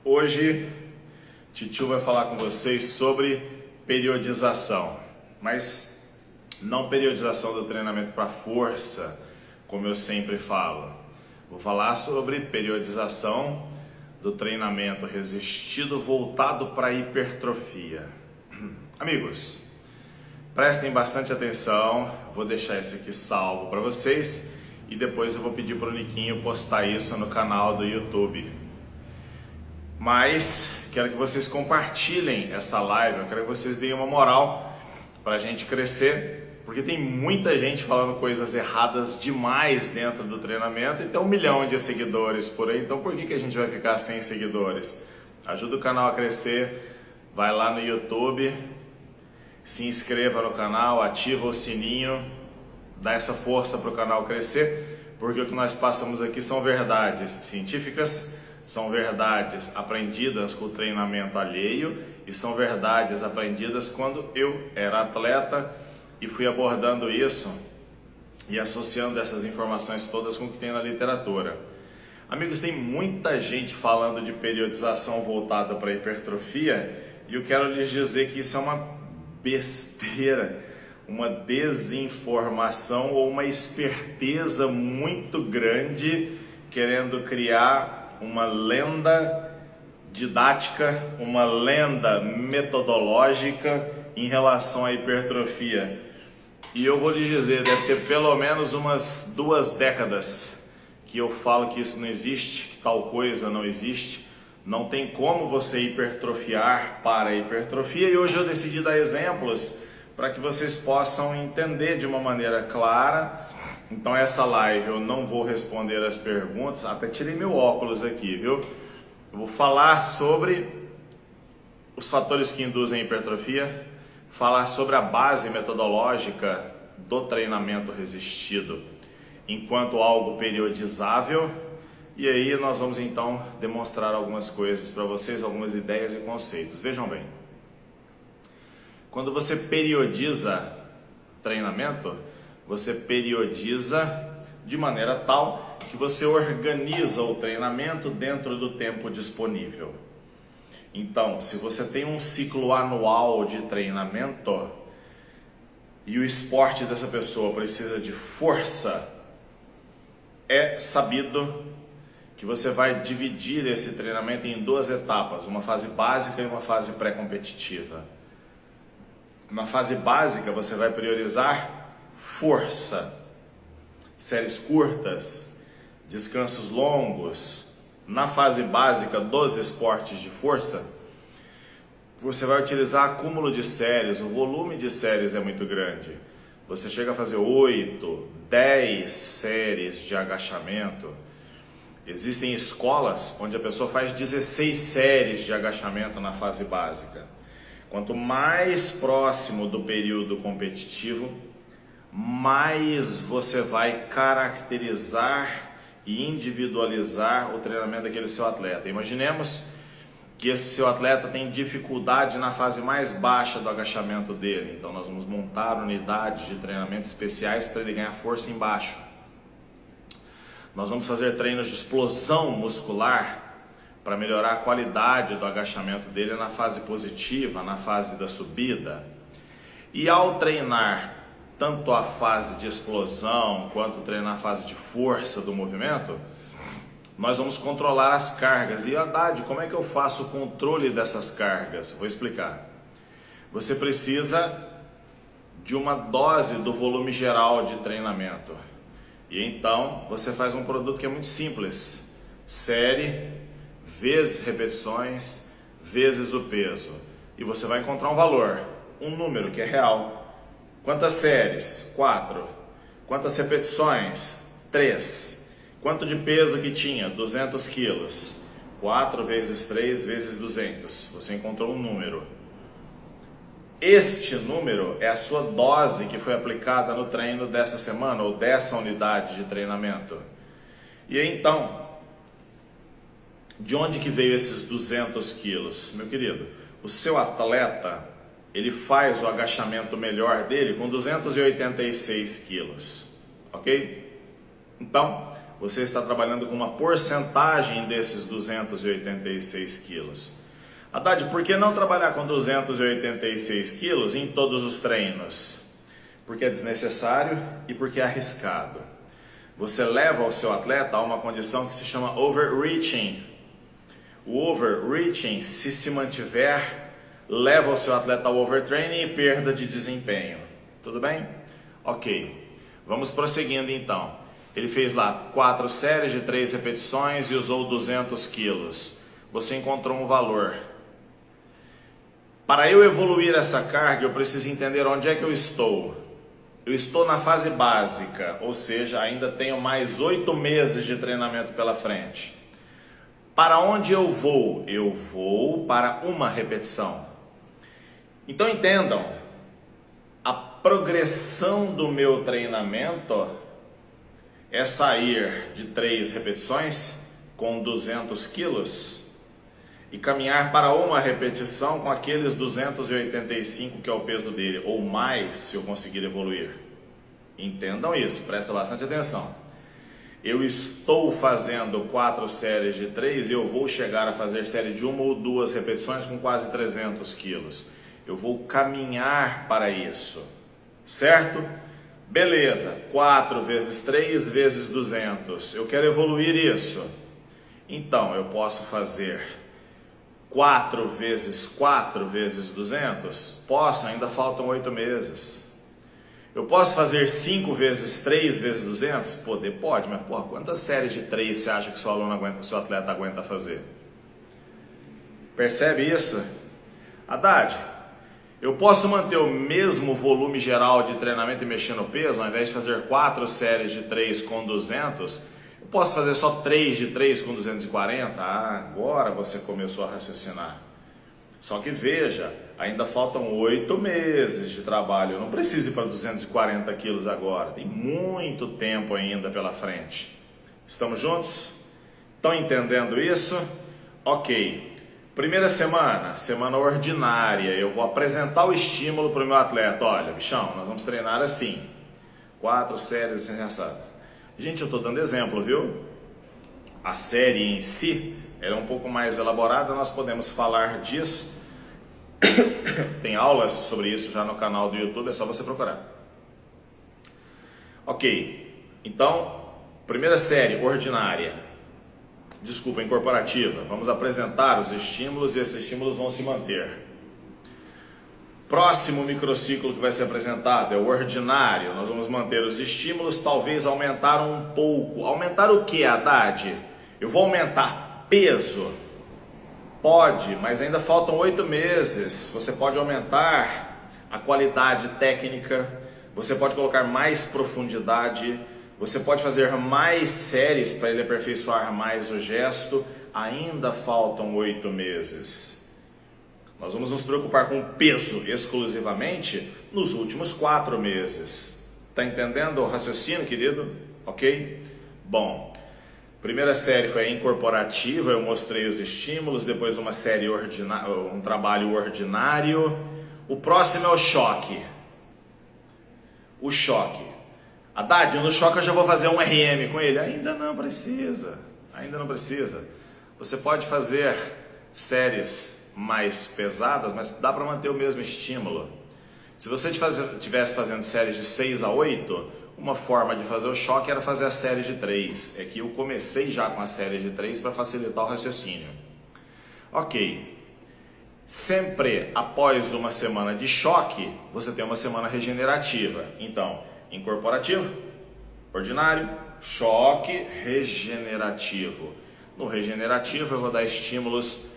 Hoje, Titio vai falar com vocês sobre periodização, mas não periodização do treinamento para força, como eu sempre falo. Vou falar sobre periodização do treinamento resistido voltado para hipertrofia. Amigos, prestem bastante atenção, vou deixar esse aqui salvo para vocês e depois eu vou pedir para o Niquinho postar isso no canal do YouTube. Mas quero que vocês compartilhem essa live, eu quero que vocês deem uma moral para a gente crescer, porque tem muita gente falando coisas erradas demais dentro do treinamento e tem 1 milhão de seguidores por aí, então por que a gente vai ficar sem seguidores? Ajuda o canal a crescer, vai lá no YouTube, se inscreva no canal, ativa o sininho, dá essa força para o canal crescer, porque o que nós passamos aqui são verdades científicas, são verdades aprendidas com o treinamento alheio e são verdades aprendidas quando eu era atleta e fui abordando isso e associando essas informações todas com o que tem na literatura. Amigos, tem muita gente falando de periodização voltada para hipertrofia e eu quero lhes dizer que isso é uma besteira, uma desinformação ou uma esperteza muito grande querendo criar uma lenda didática, uma lenda metodológica em relação à hipertrofia. E eu vou lhe dizer, deve ter pelo menos umas 2 décadas que eu falo que isso não existe, que tal coisa não existe. Não tem como você hipertrofiar para a hipertrofia. E hoje eu decidi dar exemplos para que vocês possam entender de uma maneira clara. Então essa live eu não vou responder as perguntas, até tirei meu óculos aqui, viu? Eu vou falar sobre os fatores que induzem a hipertrofia, falar sobre a base metodológica do treinamento resistido enquanto algo periodizável, e aí nós vamos então demonstrar algumas coisas para vocês, algumas ideias e conceitos. Vejam bem, quando você periodiza treinamento, você periodiza de maneira tal que você organiza o treinamento dentro do tempo disponível. Então, se você tem um ciclo anual de treinamento e o esporte dessa pessoa precisa de força, é sabido que você vai dividir esse treinamento em 2 etapas, uma fase básica e uma fase pré-competitiva. Na fase básica você vai priorizar força, séries curtas, descansos longos. Na fase básica dos esportes de força, você vai utilizar acúmulo de séries, o volume de séries é muito grande. Você chega a fazer 8, 10 séries de agachamento. Existem escolas onde a pessoa faz 16 séries de agachamento na fase básica. Quanto mais próximo do período competitivo, mais você vai caracterizar e individualizar o treinamento daquele seu atleta. Imaginemos que esse seu atleta tem dificuldade na fase mais baixa do agachamento dele. Então nós vamos montar unidades de treinamento especiais para ele ganhar força embaixo. Nós vamos fazer treinos de explosão muscular para melhorar a qualidade do agachamento dele na fase positiva, na fase da subida. E ao treinar tanto a fase de explosão quanto treinar a fase de força do movimento, nós vamos controlar as cargas. E Haddad, como é que eu faço o controle dessas cargas? Vou explicar. Você precisa de uma dose do volume geral de treinamento. E então você faz um produto que é muito simples. Série vezes repetições vezes o peso. E você vai encontrar um valor, um número que é real. Quantas séries? 4. Quantas repetições? 3. Quanto de peso que tinha? 200 quilos. 4 vezes 3 vezes 200. Você encontrou um número. Este número é a sua dose que foi aplicada no treino dessa semana ou dessa unidade de treinamento. E então, de onde que veio esses 200 quilos? Meu querido, o seu atleta, ele faz o agachamento melhor dele com 286 quilos, ok? Então, você está trabalhando com uma porcentagem desses 286 quilos. Haddad, por que não trabalhar com 286 quilos em todos os treinos? Porque é desnecessário e porque é arriscado. Você leva o seu atleta a uma condição que se chama overreaching. O overreaching, se mantiver, leva o seu atleta ao overtraining e perda de desempenho. Tudo bem? Ok. Vamos prosseguindo então. Ele fez lá 4 séries de 3 repetições e usou 200 quilos. Você encontrou um valor. Para eu evoluir essa carga, eu preciso entender onde é que eu estou. Eu estou na fase básica, ou seja, ainda tenho mais 8 meses de treinamento pela frente. Para onde eu vou? Eu vou para uma repetição. Então entendam, a progressão do meu treinamento é sair de 3 repetições com 200 quilos e caminhar para uma repetição com aqueles 285 que é o peso dele, ou mais se eu conseguir evoluir. Entendam isso, presta bastante atenção. Eu estou fazendo 4 séries de 3 e eu vou chegar a fazer série de 1 ou 2 repetições com quase 300 quilos. Eu vou caminhar para isso, certo? Beleza, 4 vezes 3 vezes 200. Eu quero evoluir isso. Então, eu posso fazer 4 vezes 4 vezes 200? Posso, ainda faltam 8 meses. Eu posso fazer 5 vezes 3 vezes 200? Pode, mas porra, quantas séries de 3 você acha que seu aluno aguenta, seu atleta aguenta fazer? Percebe isso? Haddad, eu posso manter o mesmo volume geral de treinamento e mexer no peso, ao invés de fazer 4 séries de 3 com 200, eu posso fazer só 3 de 3 com 240? Agora você começou a raciocinar. Só que veja, ainda faltam 8 meses de trabalho, eu não preciso ir para 240 quilos agora, tem muito tempo ainda pela frente. Estamos juntos? Estão entendendo isso? Ok. Primeira semana, semana ordinária, eu vou apresentar o estímulo para o meu atleta. Olha, bichão, nós vamos treinar assim, 4 séries assim, assado. Gente, eu estou dando exemplo, viu? A série em si, ela é um pouco mais elaborada, nós podemos falar disso. Tem aulas sobre isso já no canal do YouTube, é só você procurar. Ok, então, primeira série, ordinária. Desculpa, incorporativa. Vamos apresentar os estímulos e esses estímulos vão se manter. Próximo microciclo que vai ser apresentado é o ordinário. Nós vamos manter os estímulos, talvez aumentar um pouco. Aumentar o que, Haddad? Eu vou aumentar peso? Pode, mas ainda faltam 8 meses. Você pode aumentar a qualidade técnica, você pode colocar mais profundidade, você pode fazer mais séries para ele aperfeiçoar mais o gesto. Ainda faltam 8 meses. Nós vamos nos preocupar com o peso exclusivamente nos últimos 4 meses. Tá entendendo o raciocínio, querido? Ok? Bom, primeira série foi a incorporativa, eu mostrei os estímulos, depois uma série um trabalho ordinário. O próximo é o choque. O choque. Haddad, no choque eu já vou fazer um RM com ele. Ainda não precisa. Você pode fazer séries mais pesadas, mas dá para manter o mesmo estímulo. Se você estivesse fazendo séries de 6 a 8, uma forma de fazer o choque era fazer a série de 3. É que eu comecei já com a série de 3 para facilitar o raciocínio. Ok. Sempre após uma semana de choque, você tem uma semana regenerativa. Então, incorporativo, ordinário, choque, regenerativo. No regenerativo eu vou dar estímulos.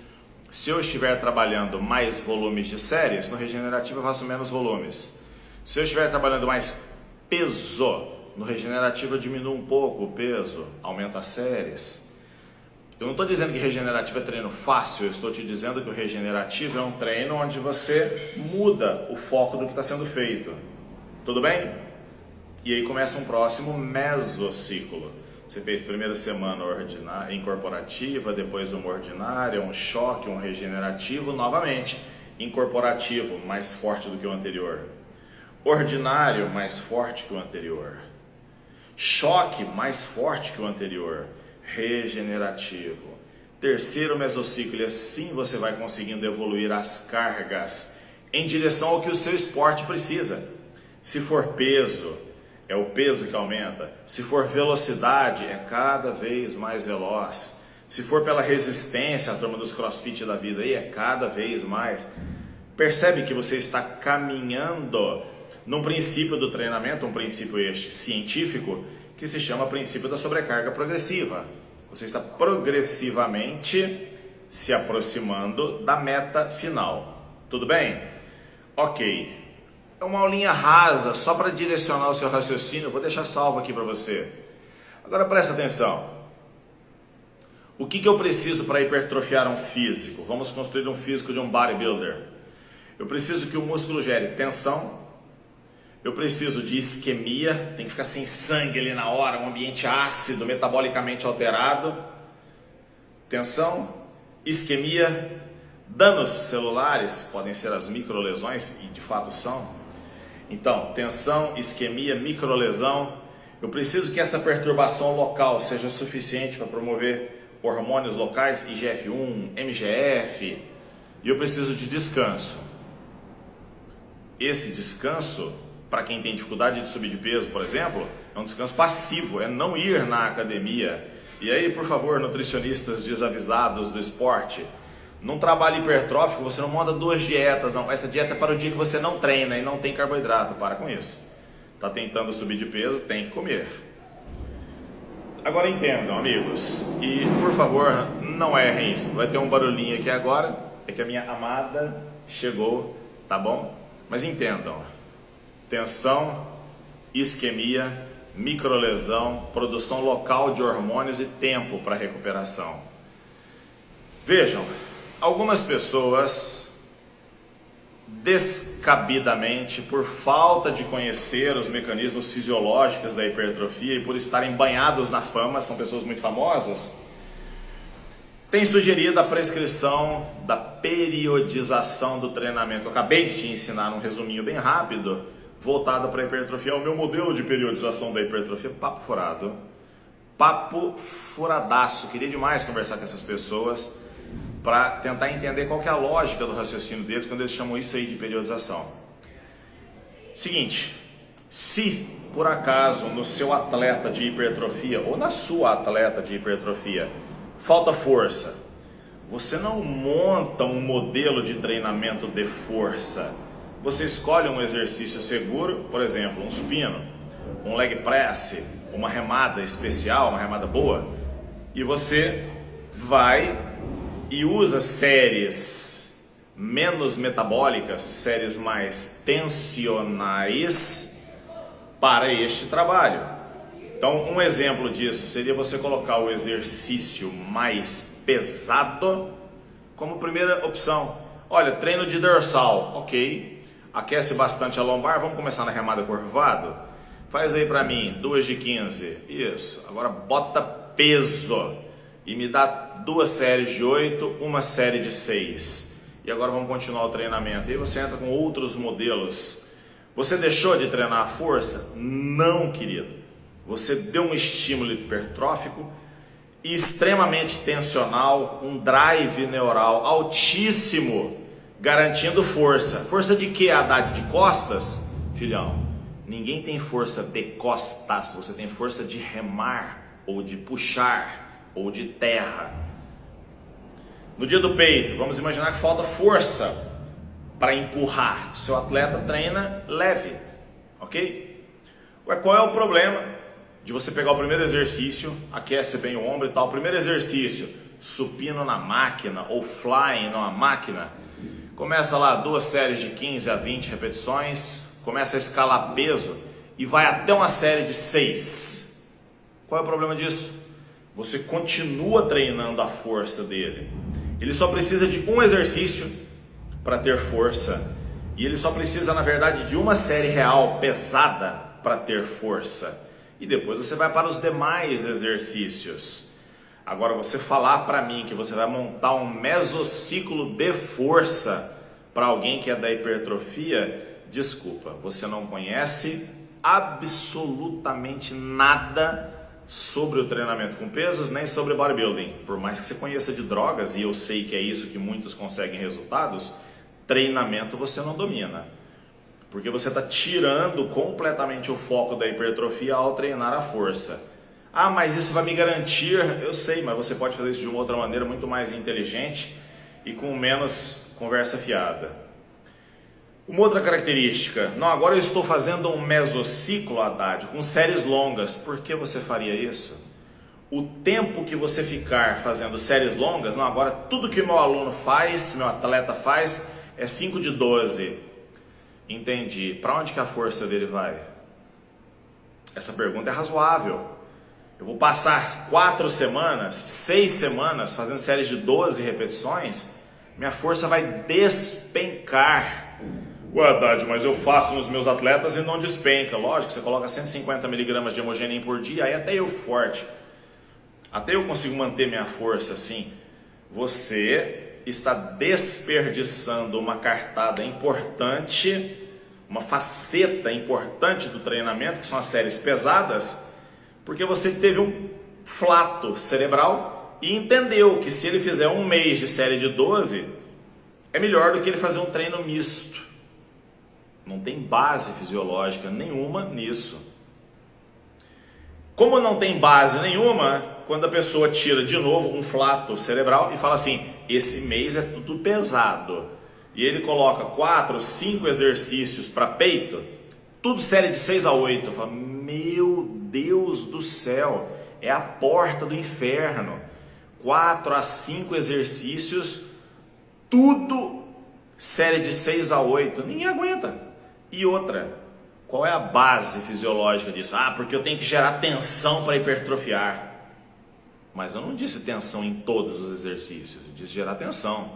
Se eu estiver trabalhando mais volumes de séries, no regenerativo eu faço menos volumes. Se eu estiver trabalhando mais peso, no regenerativo eu diminuo um pouco o peso, aumento as séries. Eu não estou dizendo que regenerativo é treino fácil, eu estou te dizendo que o regenerativo é um treino onde você muda o foco do que está sendo feito. Tudo bem? E aí começa um próximo mesociclo. Você fez primeira semana incorporativa, depois uma ordinária, um choque, um regenerativo, novamente. Incorporativo, mais forte do que o anterior. Ordinário, mais forte que o anterior. Choque mais forte que o anterior, regenerativo. Terceiro mesociclo, e assim você vai conseguindo evoluir as cargas em direção ao que o seu esporte precisa. Se for peso, é o peso que aumenta. Se for velocidade, é cada vez mais veloz. Se for pela resistência, a turma dos crossfit da vida aí, é cada vez mais. Percebe que você está caminhando num princípio do treinamento, um princípio este científico, que se chama princípio da sobrecarga progressiva. Você está progressivamente se aproximando da meta final. Tudo bem? Ok. É uma aulinha rasa, só para direcionar o seu raciocínio. Eu vou deixar salvo aqui para você. Agora presta atenção. O que eu preciso para hipertrofiar um físico? Vamos construir um físico de um bodybuilder. Eu preciso que o músculo gere tensão. Eu preciso de isquemia, tem que ficar sem sangue ali na hora, um ambiente ácido, metabolicamente alterado. Tensão, isquemia, danos celulares, podem ser as microlesões, e de fato são. Então, tensão, isquemia, microlesão. Eu preciso que essa perturbação local seja suficiente para promover hormônios locais, IGF-1, MGF, e eu preciso de descanso. Esse descanso, para quem tem dificuldade de subir de peso, por exemplo, é um descanso passivo, é não ir na academia. E aí, por favor, nutricionistas desavisados do esporte, num trabalho hipertrófico você não monta 2 dietas, não. Essa dieta é para o dia que você não treina e não tem carboidrato, para com isso. Está tentando subir de peso, tem que comer. Agora entendam, amigos, e por favor, não errem isso. Vai ter um barulhinho aqui agora, é que a minha amada chegou, tá bom? Mas entendam. Tensão, isquemia, microlesão, produção local de hormônios e tempo para recuperação. Vejam, algumas pessoas descabidamente, por falta de conhecer os mecanismos fisiológicos da hipertrofia e por estarem banhados na fama, são pessoas muito famosas, têm sugerido a prescrição da periodização do treinamento. Eu acabei de te ensinar um resuminho bem rápido voltado para a hipertrofia, o meu modelo de periodização da hipertrofia. Papo furado, papo furadaço. Queria demais conversar com essas pessoas para tentar entender qual que é a lógica do raciocínio deles quando eles chamam isso aí de periodização. Seguinte, se por acaso no seu atleta de hipertrofia ou na sua atleta de hipertrofia falta força, você não monta um modelo de treinamento de força. Você escolhe um exercício seguro, por exemplo, um supino, um leg press, uma remada especial, uma remada boa, e você vai e usa séries menos metabólicas, séries mais tensionais para este trabalho. Então, um exemplo disso seria você colocar o exercício mais pesado como primeira opção. Olha, treino de dorsal, ok. Aquece bastante a lombar, vamos começar na remada curvado? Faz aí pra mim, 2 de 15, isso. Agora bota peso e me dá 2 séries de 8, uma série de 6. E agora vamos continuar o treinamento. E aí você entra com outros modelos. Você deixou de treinar a força? Não, querido. Você deu um estímulo hipertrófico e extremamente tensional, um drive neural altíssimo, garantindo força. Força de quê, Haddad? De costas? Filhão, ninguém tem força de costas, você tem força de remar, ou de puxar, ou de terra. No dia do peito, vamos imaginar que falta força para empurrar. O seu atleta treina leve, ok? Ué, qual é o problema de você pegar o primeiro exercício, aquece bem o ombro e tal, o primeiro exercício, supino na máquina ou flying numa máquina, começa lá 2 séries de 15 a 20 repetições, começa a escalar peso e vai até uma série de 6. Qual é o problema disso? Você continua treinando a força dele. Ele só precisa de um exercício para ter força. E ele só precisa, na verdade, de uma série real pesada para ter força. E depois você vai para os demais exercícios. Agora, você falar para mim que você vai montar um mesociclo de força para alguém que é da hipertrofia, desculpa, você não conhece absolutamente nada sobre o treinamento com pesos, nem sobre bodybuilding. Por mais que você conheça de drogas, e eu sei que é isso que muitos conseguem resultados, treinamento você não domina. Porque você está tirando completamente o foco da hipertrofia ao treinar a força. Ah, mas isso vai me garantir... Eu sei, mas você pode fazer isso de uma outra maneira muito mais inteligente e com menos conversa fiada. Uma outra característica, não, agora eu estou fazendo um mesociclo, Haddad, com séries longas. Por que você faria isso? O tempo que você ficar fazendo séries longas, não, agora tudo que meu aluno faz, meu atleta faz, é 5 de 12. Entendi. Para onde que a força dele vai? Essa pergunta é razoável. Eu vou passar 4 semanas, 6 semanas fazendo séries de 12 repetições, minha força vai despencar. Ué, Haddad, mas eu faço nos meus atletas e não despenca. Lógico, você coloca 150 miligramas de hemogênio por dia, aí até eu forte. Até eu consigo manter minha força assim. Você está desperdiçando uma cartada importante, uma faceta importante do treinamento, que são as séries pesadas, porque você teve um flato cerebral e entendeu que se ele fizer um mês de série de 12, é melhor do que ele fazer um treino misto. Não tem base fisiológica nenhuma nisso. Como não tem base nenhuma, quando a pessoa tira de novo um flato cerebral e fala assim, esse mês é tudo pesado, e ele coloca 4, 5 exercícios para peito, tudo série de 6 a 8, eu falo, meu Deus do céu, é a porta do inferno. 4 a 5 exercícios, tudo série de 6 a 8, ninguém aguenta. E outra, qual é a base fisiológica disso? Ah, porque eu tenho que gerar tensão para hipertrofiar. Mas eu não disse tensão em todos os exercícios, eu disse gerar tensão.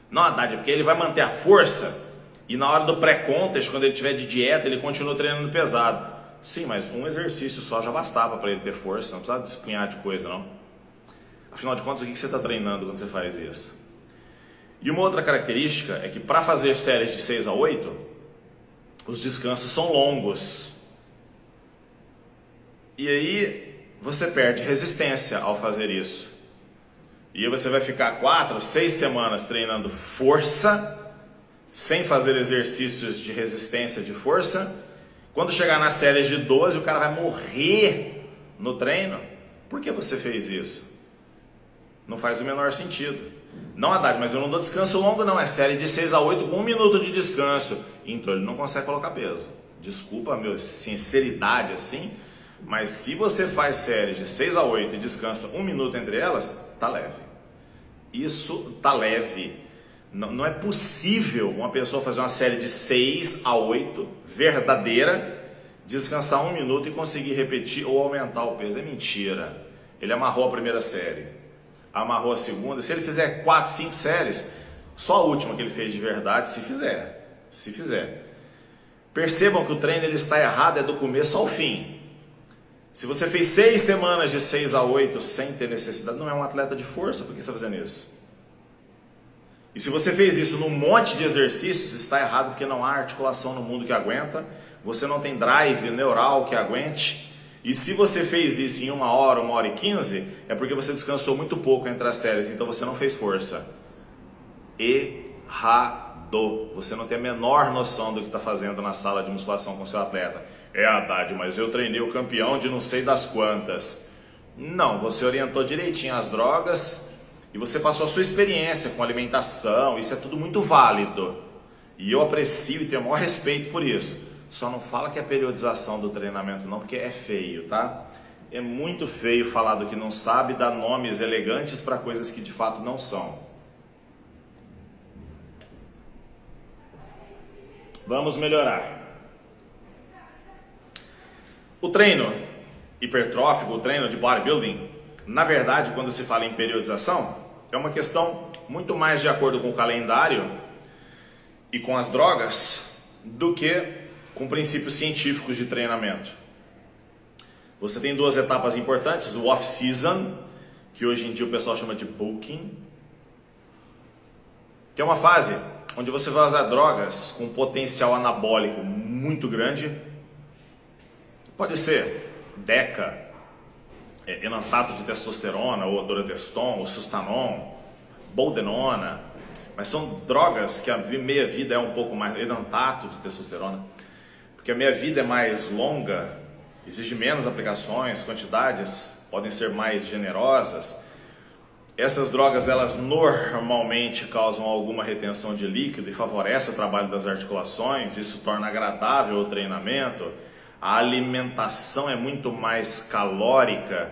Não, Haddad, porque ele vai manter a força e na hora do pré-contest, quando ele estiver de dieta, ele continua treinando pesado. Sim, mas um exercício só já bastava para ele ter força, não precisava despunhar de coisa, não. Afinal de contas, o que você está treinando quando você faz isso? E uma outra característica é que para fazer séries de 6 a 8, os descansos são longos. E aí você perde resistência ao fazer isso. E aí você vai ficar 4, 6 semanas treinando força, sem fazer exercícios de resistência de força. Quando chegar na série de 12, o cara vai morrer no treino. Por que você fez isso? Não faz o menor sentido. Não, Haddad, mas eu não dou descanso longo não, é série de 6 a 8 com 1 minuto de descanso. Então ele não consegue colocar peso. Desculpa a minha sinceridade assim, mas se você faz séries de 6 a 8 e descansa 1 minuto entre elas, tá leve. Isso tá leve. Não é possível uma pessoa fazer uma série de 6 a 8 verdadeira, descansar 1 minuto e conseguir repetir ou aumentar o peso. É mentira. Ele amarrou a primeira série, amarrou a segunda. Se ele fizer 4, 5 séries, só a última que ele fez de verdade, se fizer. Percebam que o treino ele está errado, é do começo ao fim. Se você fez 6 semanas de 6 a 8 sem ter necessidade, não é um atleta de força, por que você está fazendo isso? E se você fez isso num monte de exercícios, está errado, porque não há articulação no mundo que aguenta, você não tem drive neural que aguente. E se você fez isso em 1 hora, 1 hora e 15, é porque você descansou muito pouco entre as séries, então você não fez força. Errado. Você não tem a menor noção do que está fazendo na sala de musculação com seu atleta. É, Haddad, mas eu treinei o campeão de não sei das quantas. Não, você orientou direitinho as drogas e você passou a sua experiência com alimentação, isso é tudo muito válido. E eu aprecio e tenho o maior respeito por isso. Só não fala que é periodização do treinamento não, porque é feio, tá? É muito feio falar do que não sabe, dar nomes elegantes para coisas que de fato não são. Vamos melhorar. O treino hipertrófico, o treino de bodybuilding, na verdade, quando se fala em periodização, é uma questão muito mais de acordo com o calendário e com as drogas do que com princípios científicos de treinamento. Você tem 2 etapas importantes, o off-season, que hoje em dia o pessoal chama de bulking, que é uma fase onde você vai usar drogas com potencial anabólico muito grande Pode ser Deca, enantato de testosterona, ou Durateston, ou Sustanon, Boldenona, mas são drogas que a meia-vida é um pouco mais, enantato de testosterona, porque a meia-vida é mais longa, exige menos aplicações, quantidades podem ser mais generosas. Essas drogas, elas normalmente causam alguma retenção de líquido e favorecem o trabalho das articulações, isso torna agradável o treinamento. A alimentação é muito mais calórica,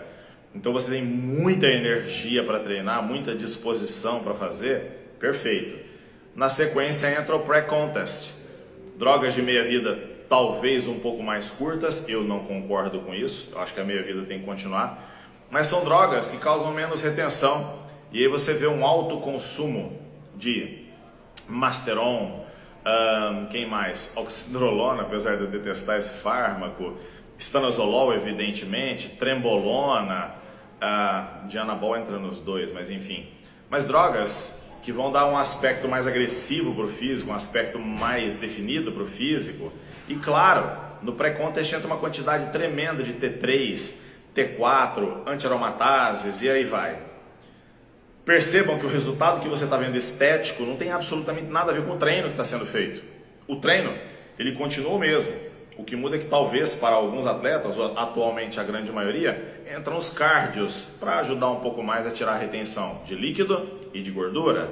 então você tem muita energia para treinar, muita disposição para fazer, perfeito. Na sequência entra o pré-contest, drogas de meia-vida talvez um pouco mais curtas, eu não concordo com isso, eu acho que a meia-vida tem que continuar, mas são drogas que causam menos retenção, e aí você vê um alto consumo de Masteron, quem mais? Oxandrolona, apesar de eu detestar esse fármaco, estanozolol, evidentemente, trembolona, Dianabol entra nos dois, mas enfim. Mas drogas que vão dar um aspecto mais agressivo para o físico, um aspecto mais definido para o físico. E claro, no pré-contest entra uma quantidade tremenda de T3, T4, antiaromatases e aí vai. Percebam que o resultado que você está vendo estético não tem absolutamente nada a ver com o treino que está sendo feito. O treino, ele continua o mesmo. O que muda é que talvez para alguns atletas, atualmente a grande maioria, entram os cardios para ajudar um pouco mais a tirar a retenção de líquido e de gordura.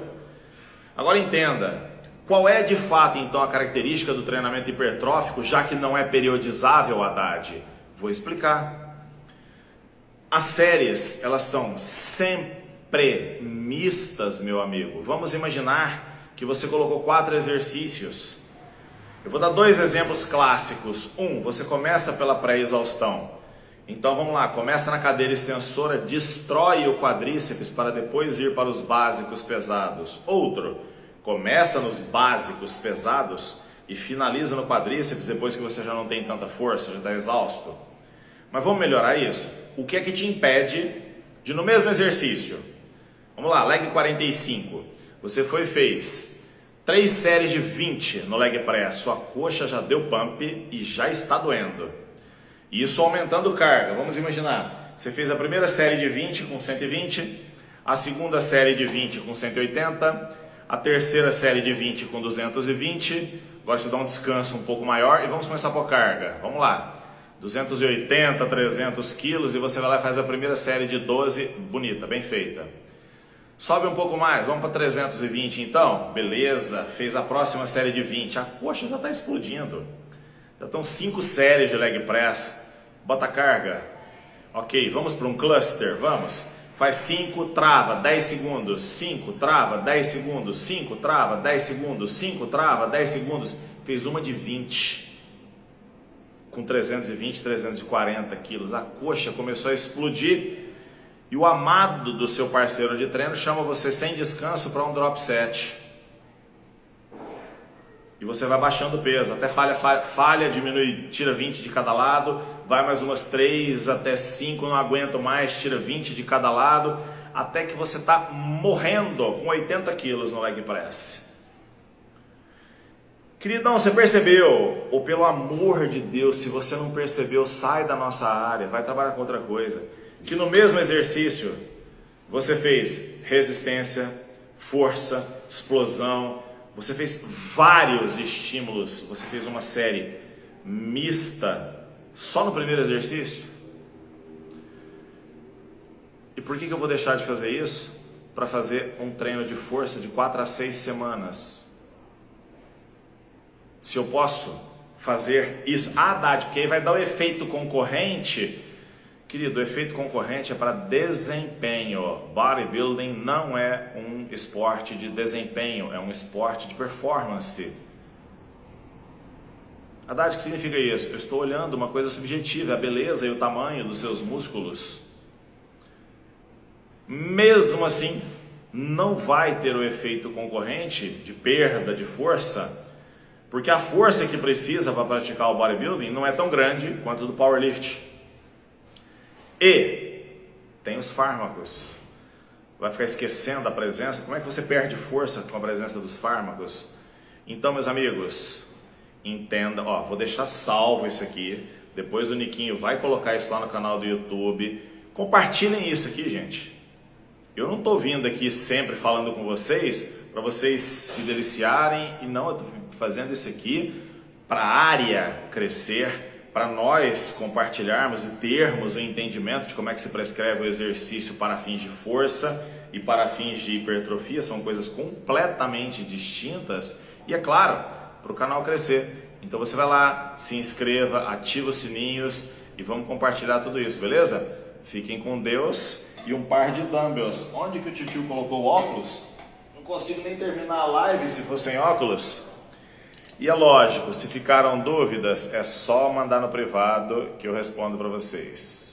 Agora entenda, qual é de fato então a característica do treinamento hipertrófico, já que não é periodizável, Haddad? Vou explicar. As séries, elas são sempre mistas, meu amigo. Vamos imaginar que você colocou 4 exercícios. Eu vou dar 2 exemplos clássicos. Você começa pela pré-exaustão. Então vamos lá, começa na cadeira extensora, destrói o quadríceps para depois ir para os básicos pesados. Outro, começa nos básicos pesados e finaliza no quadríceps depois que você já não tem tanta força, já está exausto. Mas vamos melhorar isso. O que é que te impede de no mesmo exercício? Vamos lá, leg 45. Você fez 3 séries de 20 no leg press. Sua coxa já deu pump e já está doendo. Isso aumentando carga. Vamos imaginar. Você fez a primeira série de 20 com 120. A segunda série de 20 com 180. A terceira série de 20 com 220. Agora você dá um descanso um pouco maior e vamos começar a pôr carga. Vamos lá. 280, 300 quilos e você vai lá e faz a primeira série de 12. Bonita, bem feita. Sobe um pouco mais, vamos para 320 então, beleza, fez a próxima série de 20, a coxa já está explodindo, já estão 5 séries de leg press, bota a carga, ok, vamos para um cluster, vamos, faz 5, trava, 10 segundos, 5, trava, 10 segundos, 5, trava, 10 segundos, 5, trava, 10 segundos, fez uma de 20, com 320, 340 quilos, a coxa começou a explodir. E o amado do seu parceiro de treino chama você sem descanso para um drop set. E você vai baixando o peso, até falha, diminui, tira 20 de cada lado, vai mais umas 3 até 5, não aguento mais, tira 20 de cada lado, até que você está morrendo com 80 quilos no leg press. Queridão, você percebeu? Ou pelo amor de Deus, se você não percebeu, sai da nossa área, vai trabalhar com outra coisa. Que no mesmo exercício você fez resistência, força, explosão, você fez vários estímulos, você fez uma série mista só no primeiro exercício. E por que eu vou deixar de fazer isso? Para fazer um treino de força de 4 a 6 semanas. Se eu posso fazer isso, Haddad, porque aí vai dar o efeito concorrente. Querido, o efeito concorrente é para desempenho. Bodybuilding não é um esporte de desempenho, é um esporte de performance. Haddad, o que significa isso? Eu estou olhando uma coisa subjetiva, a beleza e o tamanho dos seus músculos. Mesmo assim, não vai ter o efeito concorrente de perda de força, porque a força que precisa para praticar o bodybuilding não é tão grande quanto do powerlifting. E tem os fármacos. Vai ficar esquecendo a presença? Como é que você perde força com a presença dos fármacos? Então, meus amigos, entenda, vou deixar salvo isso aqui Depois o Niquinho vai colocar isso lá no canal do YouTube. Compartilhem isso aqui, gente. Eu não estou vindo aqui sempre falando com vocês para vocês se deliciarem, e não, eu estou fazendo isso aqui para a área crescer, para nós compartilharmos e termos o entendimento de como é que se prescreve o exercício para fins de força e para fins de hipertrofia. São coisas completamente distintas e, é claro, para o canal crescer. Então você vai lá, se inscreva, ativa os sininhos e vamos compartilhar tudo isso, beleza? Fiquem com Deus e um par de dumbbells. Onde que o tio colocou o óculos? Não consigo nem terminar a live se for sem óculos. E é lógico, se ficaram dúvidas, é só mandar no privado que eu respondo para vocês.